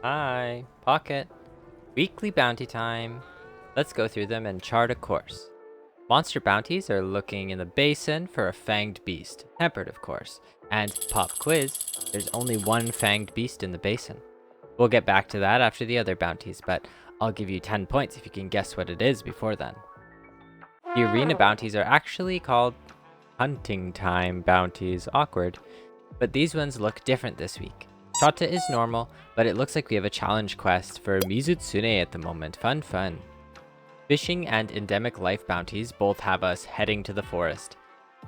Hi, Pocket. Weekly bounty time. Let's go through them and chart a course. Monster bounties are looking in the basin for a fanged beast, tempered of course. And pop quiz, there's only one fanged beast in the basin. We'll get back to that after the other bounties, but I'll give you 10 points if you can guess what it is before then. The arena bounties are actually called hunting time bounties, awkward, but these ones look different this week. Chota is normal, but it looks like we have a challenge quest for Mizutsune at the moment. Fun. Fishing and endemic life bounties both have us heading to the forest.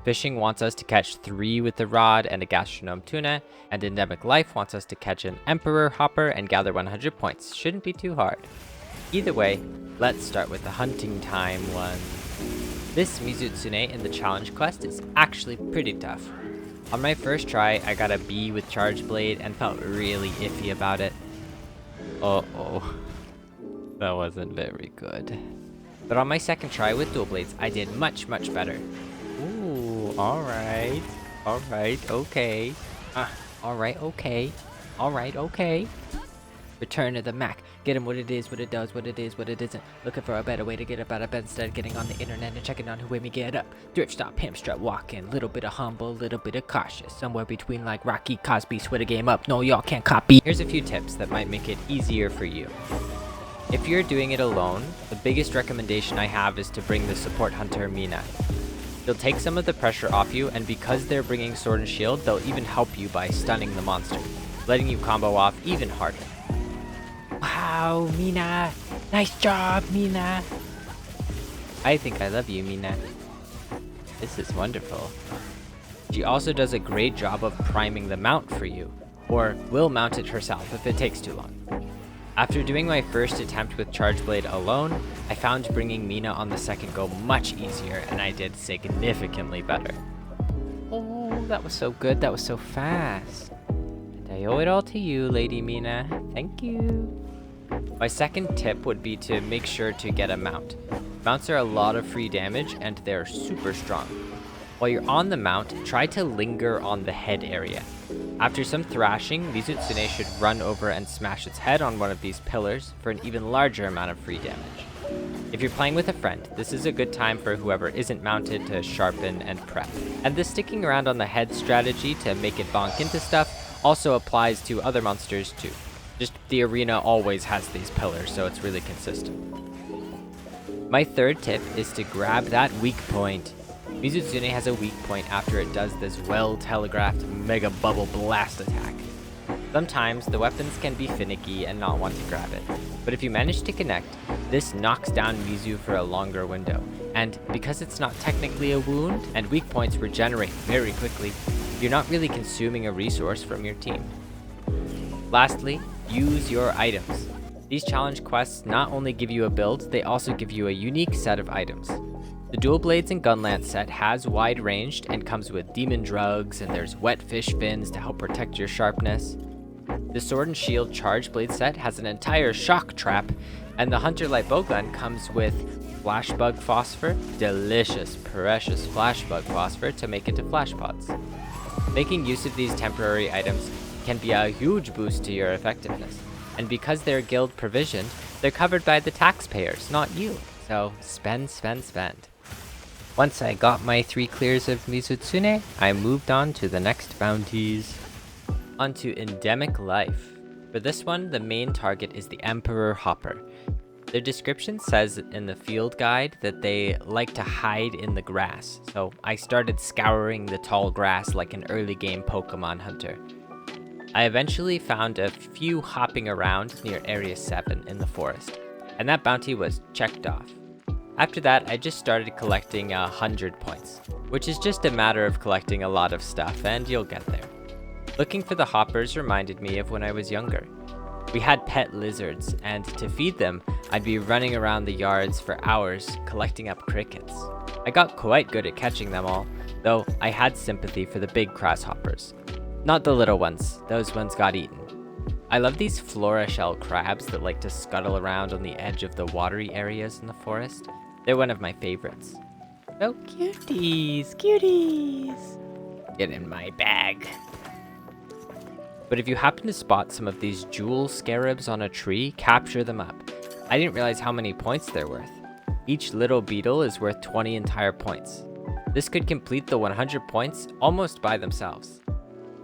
Fishing wants us to catch 3 with the rod and a gastronome tuna, and endemic life wants us to catch an emperor hopper and gather 100 points. Shouldn't be too hard. Either way, let's start with the hunting time one. This Mizutsune in the challenge quest is actually pretty tough. On my first try, I got a B with Charge Blade and felt really iffy about it. Uh-oh. That wasn't very good. But on my second try with Dual Blades, I did much better. Ooh, alright. Okay. Alright, okay. Return to the Mac. Get him what it is, what it does, what it is, what it isn't. Looking for a better way to get up out of bed instead of getting on the internet and checking on who made me get up. Thrift stop, pimp strut, walking. Little bit of humble, little bit of cautious. Somewhere between like Rocky, Cosby, sweat a game up. No, y'all can't copy. Here's a few tips that might make it easier for you. If you're doing it alone, the biggest recommendation I have is to bring the support hunter Mina. They'll take some of the pressure off you, and because they're bringing sword and shield, they'll even help you by stunning the monster, letting you combo off even harder. Wow, Mina! Nice job, Mina! I think I love you, Mina. This is wonderful. She also does a great job of priming the mount for you, or will mount it herself if it takes too long. After doing my first attempt with Charge Blade alone, I found bringing Mina on the second go much easier, and I did significantly better. Oh, that was so good, that was so fast. And I owe it all to you, Lady Mina. Thank you. My second tip would be to make sure to get a mount. Mounts are a lot of free damage, and they're super strong. While you're on the mount, try to linger on the head area. After some thrashing, Mizutsune should run over and smash its head on one of these pillars for an even larger amount of free damage. If you're playing with a friend, this is a good time for whoever isn't mounted to sharpen and prep. And the sticking around on the head strategy to make it bonk into stuff also applies to other monsters too. Just the arena always has these pillars, so it's really consistent. My third tip is to grab that weak point. Mizutsune has a weak point after it does this well-telegraphed Mega Bubble Blast attack. Sometimes the weapons can be finicky and not want to grab it, but if you manage to connect, this knocks down Mizu for a longer window, and because it's not technically a wound and weak points regenerate very quickly, you're not really consuming a resource from your team. Lastly, use your items. These challenge quests not only give you a build, they also give you a unique set of items. The Dual Blades and Gunlance set has wide ranged and comes with demon drugs, and there's wet fish fins to help protect your sharpness. The Sword and Shield Charge Blade set has an entire shock trap, and the Hunter Light Bowgun comes with Flashbug Phosphor, delicious, precious Flashbug Phosphor to make into flash pods. Making use of these temporary items can be a huge boost to your effectiveness, and because they're guild provisioned, they're covered by the taxpayers, not you, so spend. Once I got my 3 clears of Mizutsune, I moved on to the next bounties. Onto Endemic Life. For this one, the main target is the Emperor Hopper. Their description says in the field guide that they like to hide in the grass, so I started scouring the tall grass like an early game Pokemon hunter. I eventually found a few hopping around near Area 7 in the forest, and that bounty was checked off. After that, I just started collecting 100 points, which is just a matter of collecting a lot of stuff, and you'll get there. Looking for the hoppers reminded me of when I was younger. We had pet lizards, and to feed them, I'd be running around the yards for hours collecting up crickets. I got quite good at catching them all, though I had sympathy for the big grasshoppers. Not the little ones, those ones got eaten. I love these flora shell crabs that like to scuttle around on the edge of the watery areas in the forest. They're one of my favorites. Oh, cuties! Get in my bag. But if you happen to spot some of these jewel scarabs on a tree, capture them up. I didn't realize how many points they're worth. Each little beetle is worth 20 entire points. This could complete the 100 points almost by themselves.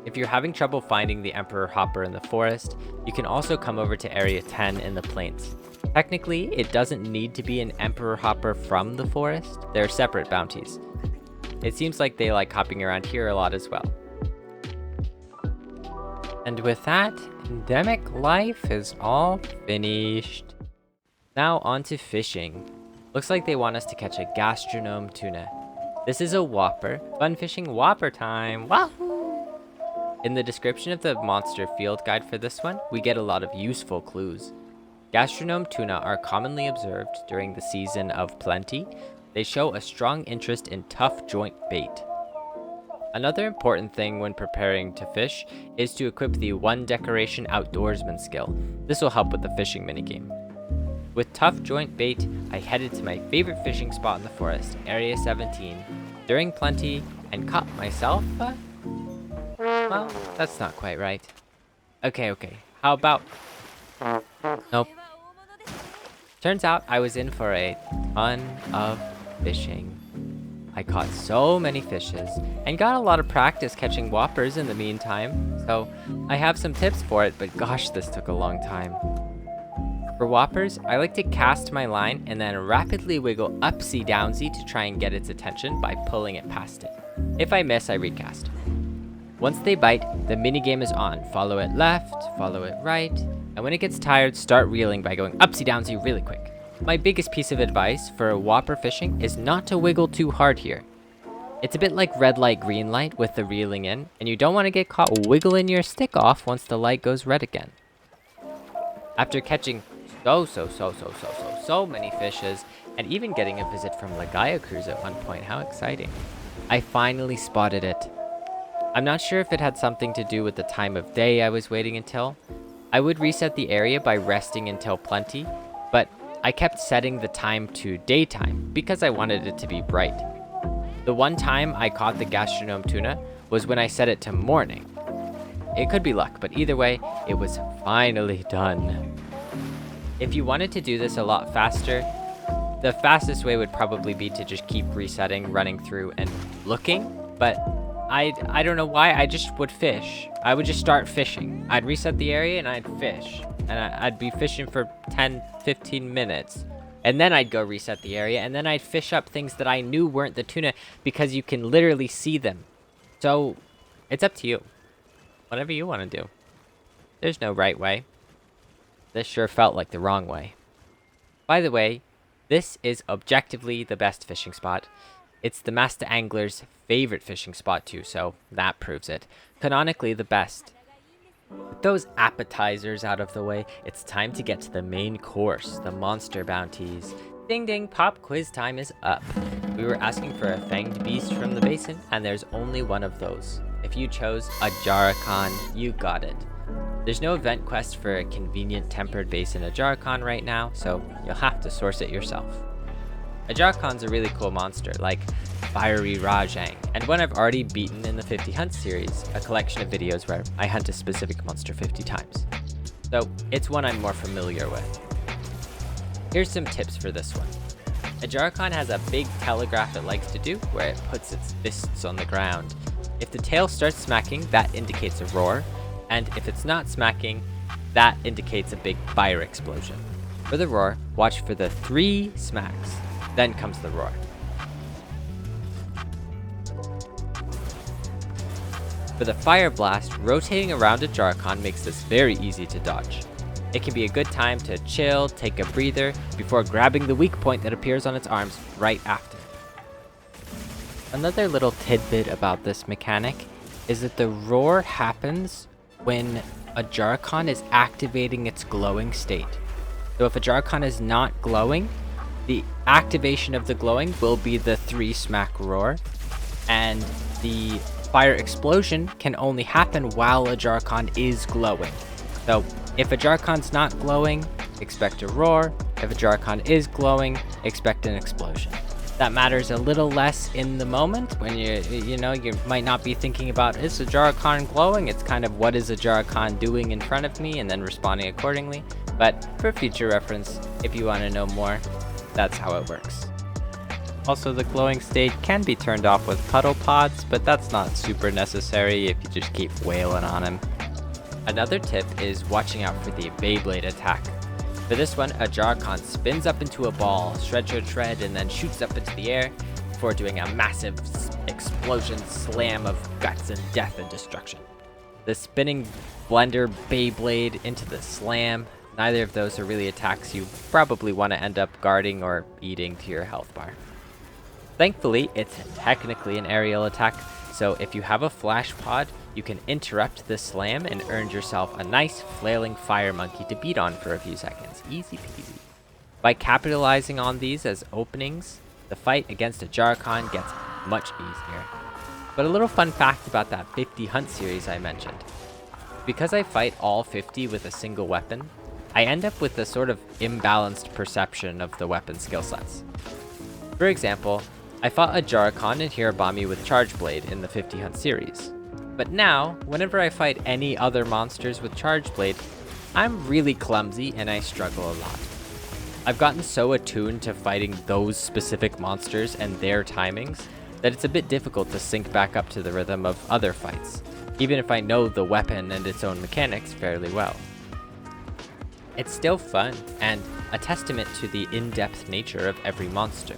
If you're having trouble finding the Emperor Hopper in the forest, you can also come over to Area 10 in the plains. Technically, it doesn't need to be an Emperor Hopper from the forest, they're separate bounties. It seems like they like hopping around here a lot as well. And with that, endemic life is all finished. Now on to fishing. Looks like they want us to catch a Gastro-Nowhere tuna. This is a whopper. Fun fishing whopper time. Wahoo! In the description of the monster field guide for this one, we get a lot of useful clues. Gastro-Nowhere tuna are commonly observed during the season of plenty. They show a strong interest in tough joint bait. Another important thing when preparing to fish is to equip the one decoration outdoorsman skill. This will help with the fishing minigame. With tough joint bait, I headed to my favorite fishing spot in the forest, Area 17, during plenty, and caught myself well, that's not quite right. Okay, how about... Nope. Turns out I was in for a ton of fishing. I caught so many fishes and got a lot of practice catching whoppers in the meantime, so I have some tips for it, but gosh, this took a long time. For whoppers, I like to cast my line and then rapidly wiggle upsy-downsy to try and get its attention by pulling it past it. If I miss, I recast. Once they bite, the minigame is on. Follow it left, follow it right, and when it gets tired, start reeling by going upsy-downsy really quick. My biggest piece of advice for whopper fishing is not to wiggle too hard here. It's a bit like red light, green light with the reeling in, and you don't want to get caught wiggling your stick off once the light goes red again. After catching so many fishes, and even getting a visit from Lagaya Cruise at one point, how exciting. I finally spotted it. I'm not sure if it had something to do with the time of day I was waiting until. I would reset the area by resting until plenty, but I kept setting the time to daytime because I wanted it to be bright. The one time I caught the Gastro-Nowhere tuna was when I set it to morning. It could be luck, but either way, it was finally done. If you wanted to do this a lot faster, the fastest way would probably be to just keep resetting, running through, and looking, but I don't know why, I just would fish. I would just start fishing. I'd reset the area and I'd fish. And I'd be fishing for 10-15 minutes. And then I'd go reset the area, and then I'd fish up things that I knew weren't the tuna because you can literally see them. So, it's up to you. Whatever you want to do. There's no right way. This sure felt like the wrong way. By the way, this is objectively the best fishing spot. It's the master angler's favorite fishing spot too, so that proves it. Canonically the best. With those appetizers out of the way, it's time to get to the main course, the monster bounties. Ding ding, pop quiz time is up. We were asking for a fanged beast from the basin, and there's only one of those. If you chose Ajarakan, you got it. There's no event quest for a convenient tempered base in Ajarakan right now, so you'll have to source it yourself. Ajarakan's a really cool monster, like Fiery Rajang, and one I've already beaten in the 50 Hunts series, a collection of videos where I hunt a specific monster 50 times. So it's one I'm more familiar with. Here's some tips for this one. Ajarakan has a big telegraph it likes to do, where it puts its fists on the ground. If the tail starts smacking, that indicates a roar, and if it's not smacking, that indicates a big fire explosion. For the roar, watch for the 3 smacks, then comes the roar. For the fire blast, rotating around Ajarakan makes this very easy to dodge. It can be a good time to chill, take a breather, before grabbing the weak point that appears on its arms right after. Another little tidbit about this mechanic is that the roar happens when Ajarakan is activating its glowing state. So if Ajarakan is not glowing, the activation of the glowing will be the 3 smack roar, and the fire explosion can only happen while Ajarakan is glowing. So if Ajarakan's not glowing, expect a roar. If Ajarakan is glowing, expect an explosion. That matters a little less in the moment when you might not be thinking about, is Ajarakan glowing? It's kind of, what is Ajarakan doing in front of me, and then responding accordingly. But for future reference, if you want to know more, that's how it works. Also, the glowing state can be turned off with puddle pods, but that's not super necessary if you just keep wailing on him. Another tip is watching out for the Beyblade attack. For this one, Ajarakan spins up into a ball, shred, and then shoots up into the air before doing a massive explosion slam of guts and death and destruction. The spinning blender Beyblade into the slam, neither of those are really attacks you probably want to end up guarding or eating to your health bar. Thankfully, it's technically an aerial attack, so if you have a flash pod, you can interrupt the slam and earn yourself a nice flailing fire monkey to beat on for a few seconds. Easy peasy. By capitalizing on these as openings, the fight against Ajarakan gets much easier. But a little fun fact about that 50 hunt series I mentioned. Because I fight all 50 with a single weapon, I end up with a sort of imbalanced perception of the weapon skill sets. For example, I fought Ajarakan and Hirabami with Charge Blade in the 50 Hunt series. But now, whenever I fight any other monsters with Charge Blade, I'm really clumsy and I struggle a lot. I've gotten so attuned to fighting those specific monsters and their timings that it's a bit difficult to sync back up to the rhythm of other fights, even if I know the weapon and its own mechanics fairly well. It's still fun and a testament to the in-depth nature of every monster.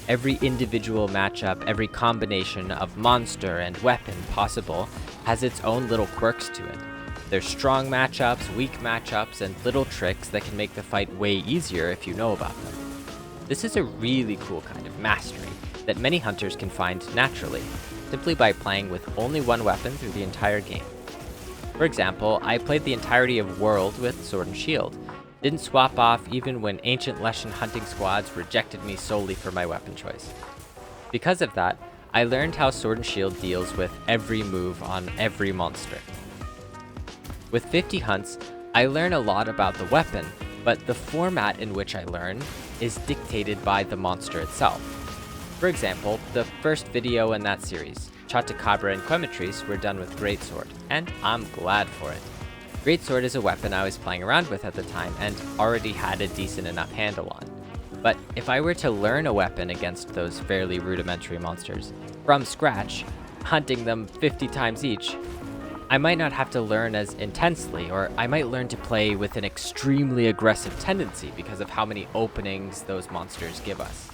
Every individual matchup, every combination of monster and weapon possible has its own little quirks to it. There's strong matchups, weak matchups, and little tricks that can make the fight way easier if you know about them. This is a really cool kind of mastery that many hunters can find naturally, simply by playing with only one weapon through the entire game. For example, I played the entirety of World with Sword and Shield. Didn't swap off even when ancient Leshen hunting squads rejected me solely for my weapon choice. Because of that, I learned how Sword and Shield deals with every move on every monster. With 50 hunts, I learn a lot about the weapon, but the format in which I learn is dictated by the monster itself. For example, the first video in that series, Chatakabra and Quematrice, were done with Greatsword, and I'm glad for it. Greatsword is a weapon I was playing around with at the time and already had a decent enough handle on. But if I were to learn a weapon against those fairly rudimentary monsters, from scratch, hunting them 50 times each, I might not have to learn as intensely, or I might learn to play with an extremely aggressive tendency because of how many openings those monsters give us.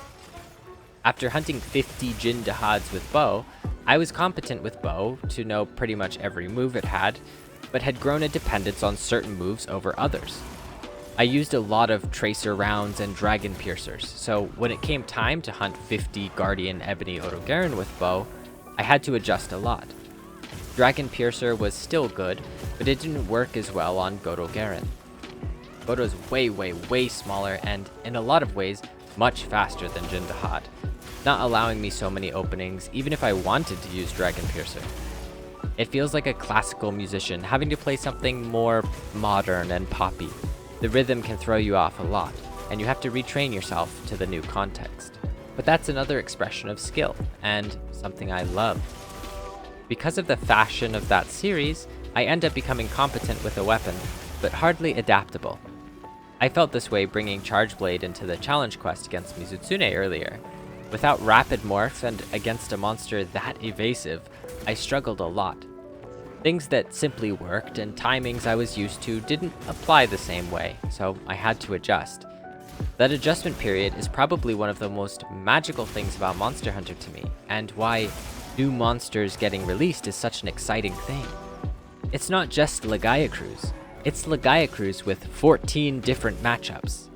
After hunting 50 Jin Dahads with bow, I was competent with bow to know pretty much every move it had, but had grown a dependence on certain moves over others. I used a lot of tracer rounds and dragon piercers, so when it came time to hunt 50 Guardian Ebony Odogaron with bow, I had to adjust a lot. Dragon piercer was still good, but it didn't work as well on Godogaron. Godo's way smaller and, in a lot of ways, much faster than Jindahad, not allowing me so many openings even if I wanted to use Dragon Piercer. It feels like a classical musician having to play something more modern and poppy. The rhythm can throw you off a lot, and you have to retrain yourself to the new context. But that's another expression of skill, and something I love. Because of the fashion of that series, I end up becoming competent with a weapon, but hardly adaptable. I felt this way bringing Charge Blade into the challenge quest against Mizutsune earlier. Without Rapid Morph and against a monster that evasive, I struggled a lot. Things that simply worked and timings I was used to didn't apply the same way, so I had to adjust. That adjustment period is probably one of the most magical things about Monster Hunter to me, and why new monsters getting released is such an exciting thing. It's not just Legaia Cruise, it's Legaia Cruise with 14 different matchups.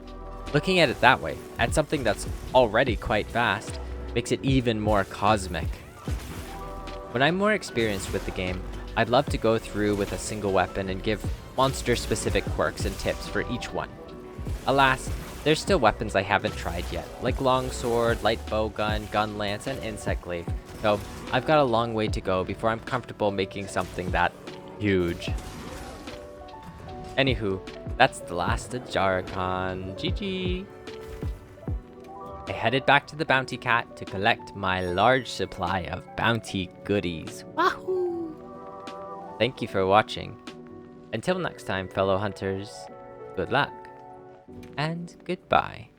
Looking at it that way, at something that's already quite vast, makes it even more cosmic. When I'm more experienced with the game, I'd love to go through with a single weapon and give monster-specific quirks and tips for each one. Alas, there's still weapons I haven't tried yet, like Longsword, Light Bowgun, Gun Lance, and Insect Glaive, so I've got a long way to go before I'm comfortable making something that huge. Anywho, that's the last Ajarakan. GG! I headed back to the Bounty Cat to collect my large supply of bounty goodies. Wahoo! Thank you for watching. Until next time, fellow hunters, good luck and goodbye.